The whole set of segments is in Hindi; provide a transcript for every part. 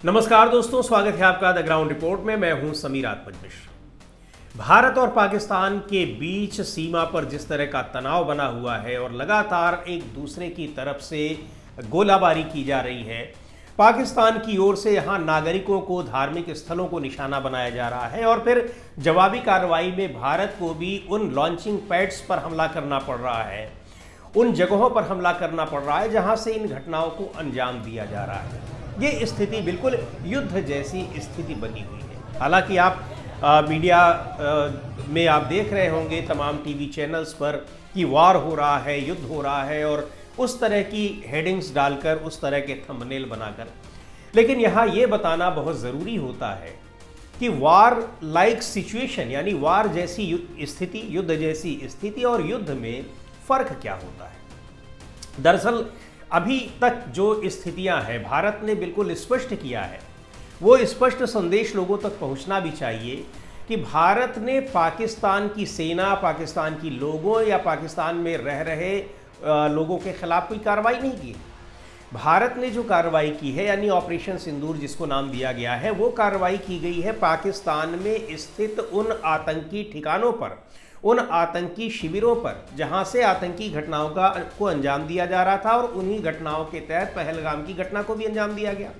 नमस्कार दोस्तों, स्वागत है आपका द ग्राउंड रिपोर्ट में। मैं हूं समीर आत्मज मिश्र। भारत और पाकिस्तान के बीच सीमा पर जिस तरह का तनाव बना हुआ है और लगातार एक दूसरे की तरफ से गोलाबारी की जा रही है, पाकिस्तान की ओर से यहां नागरिकों को, धार्मिक स्थलों को निशाना बनाया जा रहा है और फिर जवाबी कार्रवाई में भारत को भी उन लॉन्चिंग पैड्स पर हमला करना पड़ रहा है, उन जगहों पर हमला करना पड़ रहा है जहां से इन घटनाओं को अंजाम दिया जा रहा है। ये स्थिति बिल्कुल युद्ध जैसी स्थिति बनी हुई है। हालांकि आप मीडिया में आप देख रहे होंगे तमाम टीवी चैनल्स पर कि वार हो रहा है, युद्ध हो रहा है, और उस तरह की हेडिंग्स डालकर, उस तरह के थंबनेल बनाकर। लेकिन यहाँ ये बताना बहुत ज़रूरी होता है कि वार लाइक सिचुएशन, यानी वार जैसी स्थिति, युद्ध जैसी स्थिति और युद्ध में फ़र्क क्या होता है। दरअसल अभी तक जो स्थितियां हैं, भारत ने बिल्कुल स्पष्ट किया है, वो स्पष्ट संदेश लोगों तक पहुंचना भी चाहिए कि भारत ने पाकिस्तान की सेना, पाकिस्तान की लोगों या पाकिस्तान में रह रहे लोगों के खिलाफ कोई कार्रवाई नहीं की। भारत ने जो कार्रवाई की है, यानी ऑपरेशन सिंदूर जिसको नाम दिया गया है, वो कार्रवाई की गई है पाकिस्तान में स्थित उन आतंकी ठिकानों पर, उन आतंकी शिविरों पर जहां से आतंकी घटनाओं को अंजाम दिया जा रहा था। और उन्हीं घटनाओं के तहत पहलगाम की घटना को भी अंजाम दिया गया।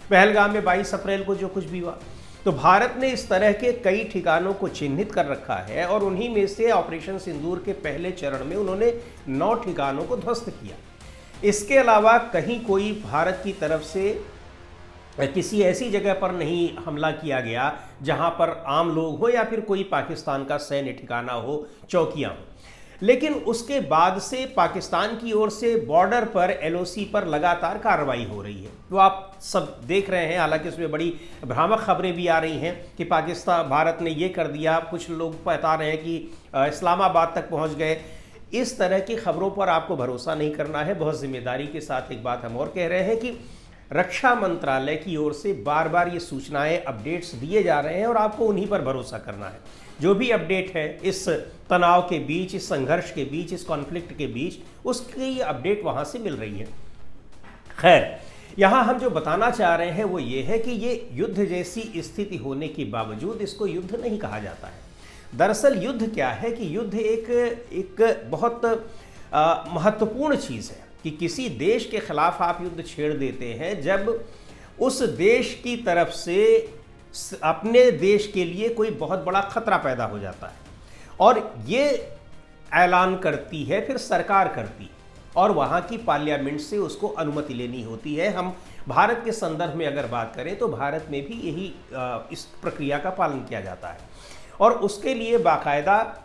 पहलगाम में 22 अप्रैल को जो कुछ भी हुआ, तो भारत ने इस तरह के कई ठिकानों को चिन्हित कर रखा है और उन्हीं में से ऑपरेशन सिंदूर के पहले चरण में उन्होंने 9 ठिकानों को ध्वस्त किया। इसके अलावा कहीं कोई भारत की तरफ से किसी ऐसी जगह पर नहीं हमला किया गया जहां पर आम लोग हो या फिर कोई पाकिस्तान का सैन्य ठिकाना हो, चौकियां हो। लेकिन उसके बाद से पाकिस्तान की ओर से बॉर्डर पर, एलओसी पर लगातार कार्रवाई हो रही है। तो आप सब देख रहे हैं, हालांकि उसमें बड़ी भ्रामक खबरें भी आ रही हैं कि पाकिस्तान, भारत ने ये कर दिया, कुछ लोग बता रहे हैं कि इस्लामाबाद तक पहुंच गए। इस तरह की खबरों पर आपको भरोसा नहीं करना है। बहुत जिम्मेदारी के साथ एक बात हम और कह रहे हैं कि रक्षा मंत्रालय की ओर से बार बार ये सूचनाएं, अपडेट्स दिए जा रहे हैं और आपको उन्हीं पर भरोसा करना है। जो भी अपडेट है इस तनाव के बीच, इस संघर्ष के बीच, इस कॉन्फ्लिक्ट के बीच, उसकी अपडेट वहां से मिल रही है। खैर, यहाँ हम जो बताना चाह रहे हैं वो ये है कि ये युद्ध जैसी स्थिति होने के बावजूद इसको युद्ध नहीं कहा जाता है। दरअसल युद्ध क्या है कि युद्ध एक बहुत महत्वपूर्ण चीज़ है कि किसी देश के खिलाफ आप युद्ध छेड़ देते हैं जब उस देश की तरफ से अपने देश के लिए कोई बहुत बड़ा खतरा पैदा हो जाता है, और ये ऐलान करती है फिर सरकार करती है और वहाँ की पार्लियामेंट से उसको अनुमति लेनी होती है। हम भारत के संदर्भ में अगर बात करें तो भारत में भी यही इस प्रक्रिया का पालन किया जाता है और उसके लिए बाकायदा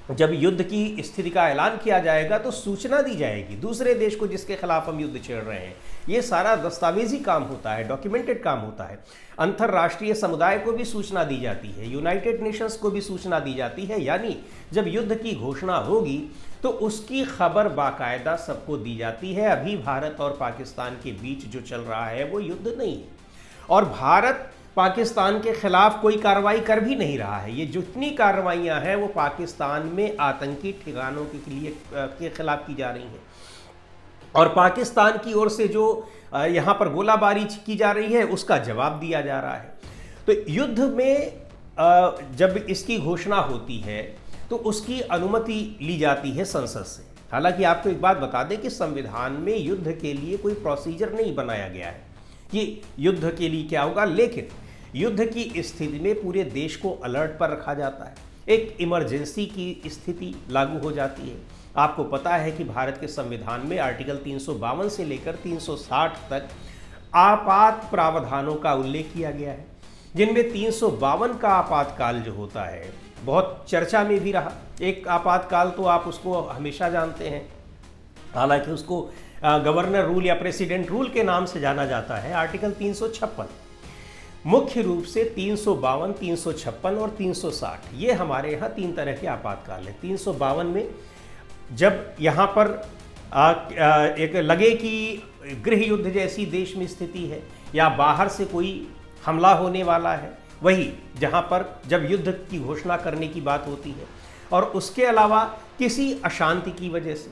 जब युद्ध की स्थिति का ऐलान किया जाएगा तो सूचना दी जाएगी दूसरे देश को जिसके खिलाफ हम युद्ध छेड़ रहे हैं। ये सारा दस्तावेजी काम होता है, डॉक्यूमेंटेड काम होता है। अंतर्राष्ट्रीय समुदाय को भी सूचना दी जाती है, यूनाइटेड नेशंस को भी सूचना दी जाती है। यानी जब युद्ध की घोषणा होगी तो उसकी खबर बाकायदा सबको दी जाती है। अभी भारत और पाकिस्तान के बीच जो चल रहा है वो युद्ध नहीं है और भारत पाकिस्तान के खिलाफ कोई कार्रवाई कर भी नहीं रहा है। ये जितनी कार्रवाइयाँ हैं वो पाकिस्तान में आतंकी ठिकानों के खिलाफ की जा रही हैं और पाकिस्तान की ओर से जो यहाँ पर गोलाबारी की जा रही है उसका जवाब दिया जा रहा है। तो युद्ध में जब इसकी घोषणा होती है तो उसकी अनुमति ली जाती है संसद से। हालांकि आपको एक बात बता दें कि संविधान में युद्ध के लिए कोई प्रोसीजर नहीं बनाया गया है कि युद्ध के लिए क्या होगा, लेकिन युद्ध की स्थिति में पूरे देश को अलर्ट पर रखा जाता है। एक इमरजेंसी की स्थिति लागू हो जाती है। आपको पता है कि भारत के संविधान में आर्टिकल 352 से लेकर 360 तक आपात प्रावधानों का उल्लेख किया गया है, जिनमें 352 का आपातकाल जो होता है बहुत चर्चा में भी रहा। एक आपातकाल तो आप उसको हमेशा जानते हैं, हालांकि उसको गवर्नर रूल या प्रेसिडेंट रूल के नाम से जाना जाता है। आर्टिकल 356 मुख्य रूप से 352, 356 और 360 ये हमारे यहाँ 3 तरह के आपातकाल हैं। 352 में जब यहाँ पर एक लगे कि गृह युद्ध जैसी देश में स्थिति है या बाहर से कोई हमला होने वाला है, वही जहाँ पर जब युद्ध की घोषणा करने की बात होती है। और उसके अलावा किसी अशांति की वजह से,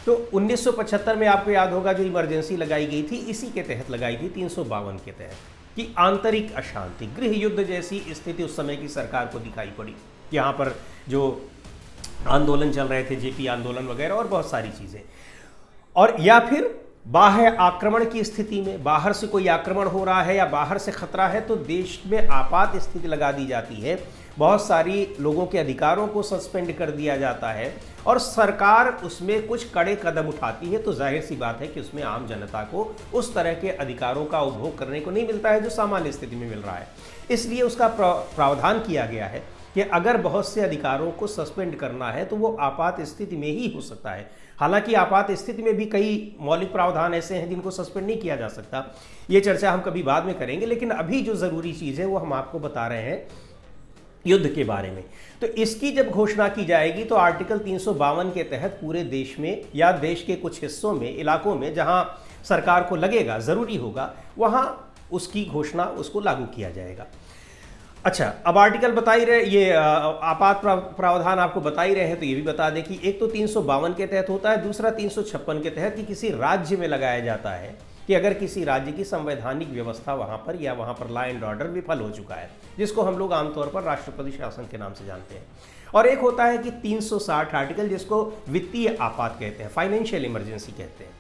तो 1975 में आपको याद होगा जो इमरजेंसी लगाई गई थी इसी के तहत लगाई थी, 352 के तहत। कि आंतरिक अशांति, गृह युद्ध जैसी स्थिति उस समय की सरकार को दिखाई पड़ी। यहाँ पर जो आंदोलन चल रहे थे, जेपी आंदोलन वगैरह और बहुत सारी चीज़ें, और या फिर बाह्य आक्रमण की स्थिति में, बाहर से कोई आक्रमण हो रहा है या बाहर से खतरा है तो देश में आपात स्थिति लगा दी जाती है, बहुत सारी लोगों के अधिकारों को सस्पेंड कर दिया जाता है और सरकार उसमें कुछ कड़े कदम उठाती है, तो जाहिर सी बात है कि उसमें आम जनता को उस तरह के अधिकारों का उपभोग करने को नहीं मिलता है जो सामान्य स्थिति में मिल रहा है। इसलिए उसका प्रावधान किया गया है कि अगर बहुत से अधिकारों को सस्पेंड करना है तो वो आपात स्थिति में ही हो सकता है। हालांकि आपात स्थिति में भी कई मौलिक प्रावधान ऐसे हैं जिनको सस्पेंड नहीं किया जा सकता, ये चर्चा हम कभी बाद में करेंगे, लेकिन अभी जो ज़रूरी चीज़ है वो हम आपको बता रहे हैं युद्ध के बारे में। तो इसकी जब घोषणा की जाएगी तो आर्टिकल 352 के तहत पूरे देश में या देश के कुछ हिस्सों में, इलाकों में जहां सरकार को लगेगा ज़रूरी होगा, वहां उसकी घोषणा, उसको लागू किया जाएगा। अच्छा, अब आर्टिकल बता ही रहे, ये आपात प्रावधान आपको बता ही रहे हैं, तो ये भी बता दें कि एक तो 352 के तहत होता है, दूसरा 356 के तहत कि किसी राज्य में लगाया जाता है कि अगर किसी राज्य की संवैधानिक व्यवस्था वहाँ पर या वहाँ पर लॉ एंड ऑर्डर विफल हो चुका है, जिसको हम लोग आमतौर पर राष्ट्रपति शासन के नाम से जानते हैं। और एक होता है कि 360 आर्टिकल, जिसको वित्तीय आपात कहते हैं, फाइनेंशियल इमरजेंसी कहते हैं।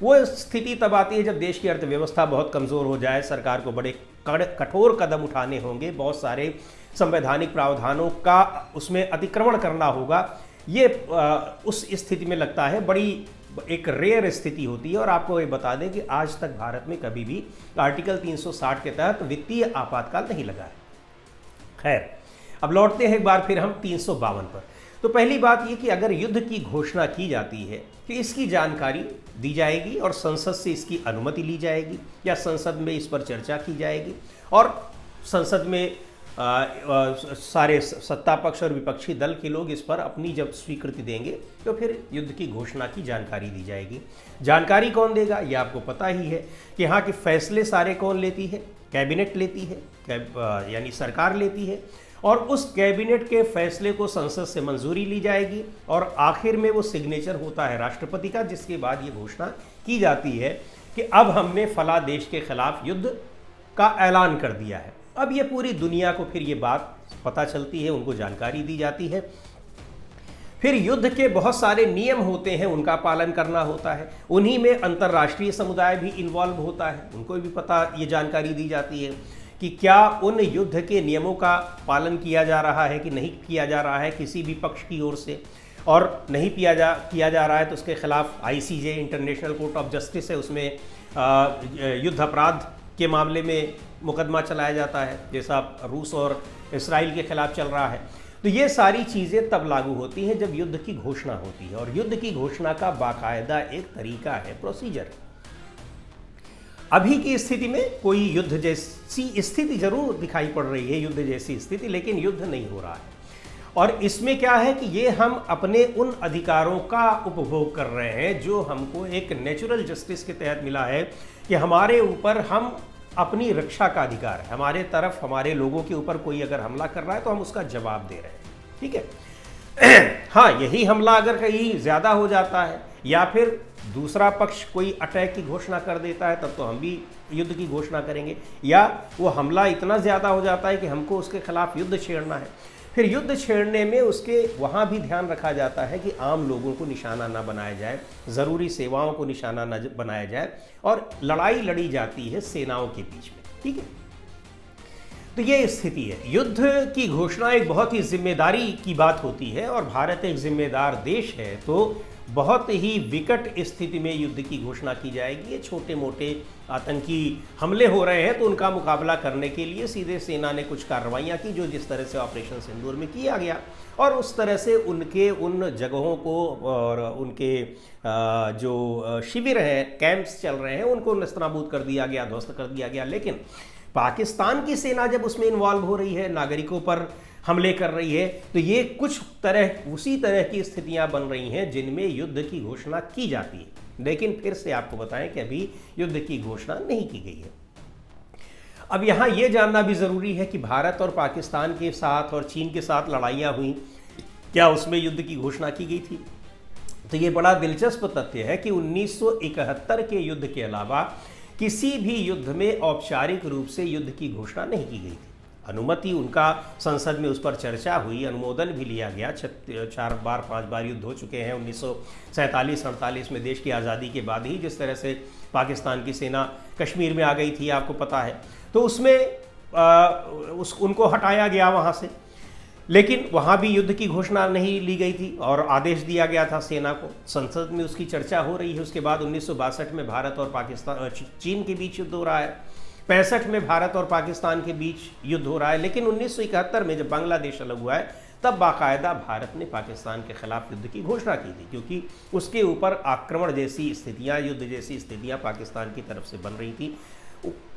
वो स्थिति तब आती है जब देश की अर्थव्यवस्था बहुत कमज़ोर हो जाए, सरकार को बड़े कठोर कदम उठाने होंगे, बहुत सारे संवैधानिक प्रावधानों का उसमें अतिक्रमण करना होगा। ये उस स्थिति में लगता है बड़ी एक रेयर स्थिति होती है। और आपको ये बता दें कि आज तक भारत में कभी भी आर्टिकल 360 के तहत वित्तीय आपातकाल नहीं लगा है। खैर, अब लौटते हैं एक बार फिर हम 352 पर। तो पहली बात ये कि अगर युद्ध की घोषणा की जाती है तो इसकी जानकारी दी जाएगी और संसद से इसकी अनुमति ली जाएगी या संसद में इस पर चर्चा की जाएगी, और संसद में सारे सत्ता पक्ष और विपक्षी दल के लोग इस पर अपनी जब स्वीकृति देंगे तो फिर युद्ध की घोषणा की जानकारी दी जाएगी। जानकारी कौन देगा ये आपको पता ही है कि यहाँ के फैसले सारे कौन लेती है, कैबिनेट लेती है, यानी सरकार लेती है, और उस कैबिनेट के फैसले को संसद से मंजूरी ली जाएगी और आखिर में वो सिग्नेचर होता है राष्ट्रपति का, जिसके बाद ये घोषणा की जाती है कि अब हमने फला देश के खिलाफ युद्ध का ऐलान कर दिया है। अब ये पूरी दुनिया को फिर ये बात पता चलती है, उनको जानकारी दी जाती है। फिर युद्ध के बहुत सारे नियम होते हैं, उनका पालन करना होता है, उन्हीं में अंतर्राष्ट्रीय समुदाय भी इन्वॉल्व होता है, उनको भी पता, ये जानकारी दी जाती है कि क्या उन युद्ध के नियमों का पालन किया जा रहा है कि नहीं किया जा रहा है किसी भी पक्ष की ओर से, और नहीं किया जा रहा है तो उसके खिलाफ ICJ, international court of justice है, उसमें युद्ध अपराध के मामले में मुकदमा चलाया जाता है, जैसा रूस और इसराइल के खिलाफ चल रहा है। तो ये सारी चीज़ें तब लागू होती हैं जब युद्ध की घोषणा होती है, और युद्ध की घोषणा का बाकायदा एक तरीका है, प्रोसीजर। अभी की स्थिति में कोई युद्ध जैसी स्थिति जरूर दिखाई पड़ रही है, युद्ध जैसी स्थिति, लेकिन युद्ध नहीं हो रहा है। और इसमें क्या है कि ये हम अपने उन अधिकारों का उपभोग कर रहे हैं जो हमको एक नेचुरल जस्टिस के तहत मिला है कि हमारे ऊपर हम अपनी रक्षा का अधिकार है, हमारे तरफ, हमारे लोगों के ऊपर कोई अगर हमला कर रहा है तो हम उसका जवाब दे रहे हैं, ठीक है। हाँ, यही हमला अगर कहीं ज़्यादा हो जाता है या फिर दूसरा पक्ष कोई अटैक की घोषणा कर देता है तब तो हम भी युद्ध की घोषणा करेंगे, या वो हमला इतना ज़्यादा हो जाता है कि हमको उसके खिलाफ युद्ध छेड़ना है। फिर युद्ध छेड़ने में उसके वहाँ भी ध्यान रखा जाता है कि आम लोगों को निशाना न बनाया जाए, ज़रूरी सेवाओं को निशाना न बनाया जाए, और लड़ाई लड़ी जाती है सेनाओं के बीच में, ठीक है। तो ये स्थिति है। युद्ध की घोषणा एक बहुत ही जिम्मेदारी की बात होती है, और भारत एक जिम्मेदार देश है, तो बहुत ही विकट स्थिति में युद्ध की घोषणा की जाएगी। ये छोटे मोटे आतंकी हमले हो रहे हैं तो उनका मुकाबला करने के लिए सीधे सेना ने कुछ कार्रवाइयाँ की, जो जिस तरह से ऑपरेशन सिंदूर में किया गया, और उस तरह से उनके उन जगहों को और उनके जो शिविर हैं, कैंप्स चल रहे हैं, उनको नस्तनाबूद कर दिया गया, ध्वस्त कर दिया गया। लेकिन पाकिस्तान की सेना जब उसमें इन्वॉल्व हो रही है, नागरिकों पर हमले कर रही है, तो ये कुछ उसी तरह की स्थितियां बन रही हैं जिनमें युद्ध की घोषणा की जाती है। लेकिन फिर से आपको बताएं कि अभी युद्ध की घोषणा नहीं की गई है। अब यहाँ ये जानना भी ज़रूरी है कि भारत और पाकिस्तान के साथ और चीन के साथ लड़ाइयाँ हुई, क्या उसमें युद्ध की घोषणा की गई थी? तो ये बड़ा दिलचस्प तथ्य है कि 1971 के युद्ध के अलावा किसी भी युद्ध में औपचारिक रूप से युद्ध की घोषणा नहीं की गई थी। अनुमति, उनका संसद में उस पर चर्चा हुई, अनुमोदन भी लिया गया। 4 5 बार युद्ध हो चुके हैं। 1947-48 में देश की आज़ादी के बाद ही जिस तरह से पाकिस्तान की सेना कश्मीर में आ गई थी, आपको पता है, तो उसमें उनको हटाया गया वहाँ से, लेकिन वहाँ भी युद्ध की घोषणा नहीं ली गई थी और आदेश दिया गया था सेना को। संसद में उसकी चर्चा हो रही है। उसके बाद 1962 में भारत और पाकिस्तान चीन के बीच युद्ध हो रहा है। 65 में भारत और पाकिस्तान के बीच युद्ध हो रहा है। लेकिन 1971 में जब बांग्लादेश अलग हुआ है, तब बाकायदा भारत ने पाकिस्तान के खिलाफ युद्ध की घोषणा की थी, क्योंकि उसके ऊपर आक्रमण जैसी स्थितियाँ, युद्ध जैसी स्थितियाँ पाकिस्तान की तरफ से बन रही थी।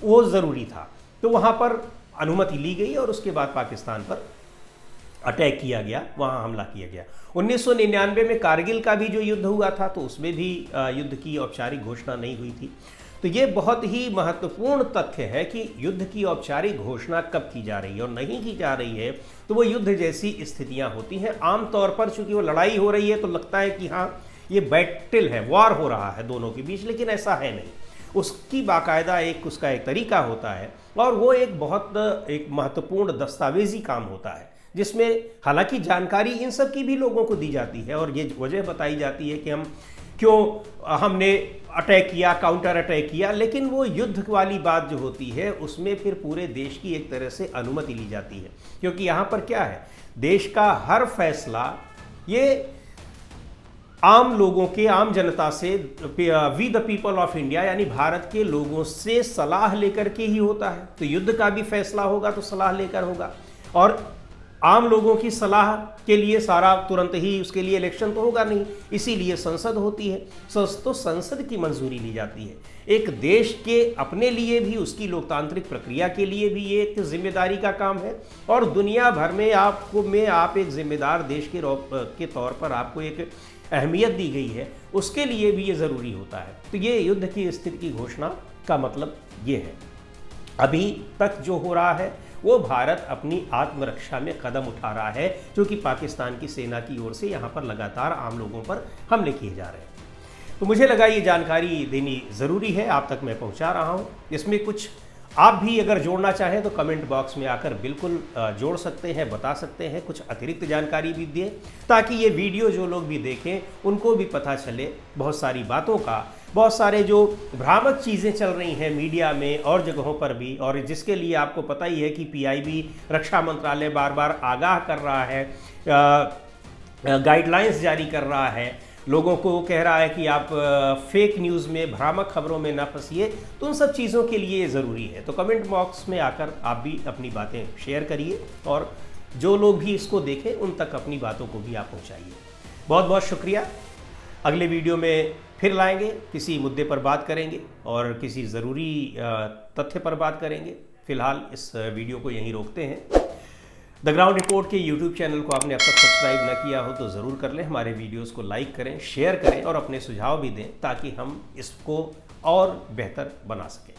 वो ज़रूरी था, तो वहाँ पर अनुमति ली गई और उसके बाद पाकिस्तान पर अटैक किया गया, वहाँ हमला किया गया। 1999 में कारगिल का भी जो युद्ध हुआ था, तो उसमें भी युद्ध की औपचारिक घोषणा नहीं हुई थी। तो ये बहुत ही महत्वपूर्ण तथ्य है कि युद्ध की औपचारिक घोषणा कब की जा रही है और नहीं की जा रही है, तो वो युद्ध जैसी स्थितियाँ होती हैं। आमतौर पर चूंकि वो लड़ाई हो रही है तो लगता है कि हाँ ये बैटल है, वॉर हो रहा है दोनों के बीच, लेकिन ऐसा है नहीं। उसकी बाकायदा उसका एक तरीका होता है और वो एक महत्वपूर्ण दस्तावेजी काम होता है, जिसमें हालांकि जानकारी इन सब की भी लोगों को दी जाती है और ये वजह बताई जाती है कि हमने अटैक किया, काउंटर अटैक किया, लेकिन वो युद्ध वाली बात जो होती है उसमें फिर पूरे देश की एक तरह से अनुमति ली जाती है। क्योंकि यहाँ पर क्या है, देश का हर फैसला ये आम लोगों के, आम जनता से, we the people of India यानी भारत के लोगों से सलाह लेकर के ही होता है। तो युद्ध का भी फैसला होगा तो सलाह लेकर होगा, और आम लोगों की सलाह के लिए सारा तुरंत ही उसके लिए इलेक्शन तो होगा नहीं, इसीलिए संसद होती है। तो संसद की मंजूरी ली जाती है। एक देश के अपने लिए भी, उसकी लोकतांत्रिक प्रक्रिया के लिए भी ये एक जिम्मेदारी का काम है, और दुनिया भर में आप एक जिम्मेदार देश के तौर पर आपको एक अहमियत दी गई है, उसके लिए भी ये ज़रूरी होता है। तो ये युद्ध की स्थिति की घोषणा का मतलब ये है। अभी तक जो हो रहा है वो भारत अपनी आत्मरक्षा में कदम उठा रहा है, क्योंकि पाकिस्तान की सेना की ओर से यहाँ पर लगातार आम लोगों पर हमले किए जा रहे हैं। तो मुझे लगा ये जानकारी देनी ज़रूरी है, आप तक मैं पहुँचा रहा हूँ। इसमें कुछ आप भी अगर जोड़ना चाहें तो कमेंट बॉक्स में आकर बिल्कुल जोड़ सकते हैं, बता सकते हैं, कुछ अतिरिक्त जानकारी भी दें, ताकि ये वीडियो जो लोग भी देखें उनको भी पता चले बहुत सारी बातों का, बहुत सारे जो भ्रामक चीज़ें चल रही हैं मीडिया में और जगहों पर भी, और जिसके लिए आपको पता ही है कि पीआईबी, रक्षा मंत्रालय बार बार आगाह कर रहा है, गाइडलाइंस जारी कर रहा है, लोगों को कह रहा है कि आप फेक न्यूज़ में, भ्रामक खबरों में ना फंसिए। तो उन सब चीज़ों के लिए ये ज़रूरी है। तो कमेंट बॉक्स में आकर आप भी अपनी बातें शेयर करिए, और जो लोग भी इसको देखें उन तक अपनी बातों को भी आप पहुँचाइए। बहुत बहुत शुक्रिया। अगले वीडियो में फिर लाएंगे, किसी मुद्दे पर बात करेंगे और किसी ज़रूरी तथ्य पर बात करेंगे। फिलहाल इस वीडियो को यहीं रोकते हैं। द ग्राउंड रिपोर्ट के यूट्यूब चैनल को आपने अब तक सब्सक्राइब न किया हो तो ज़रूर कर लें। हमारे वीडियोस को लाइक करें, शेयर करें और अपने सुझाव भी दें, ताकि हम इसको और बेहतर बना सकें।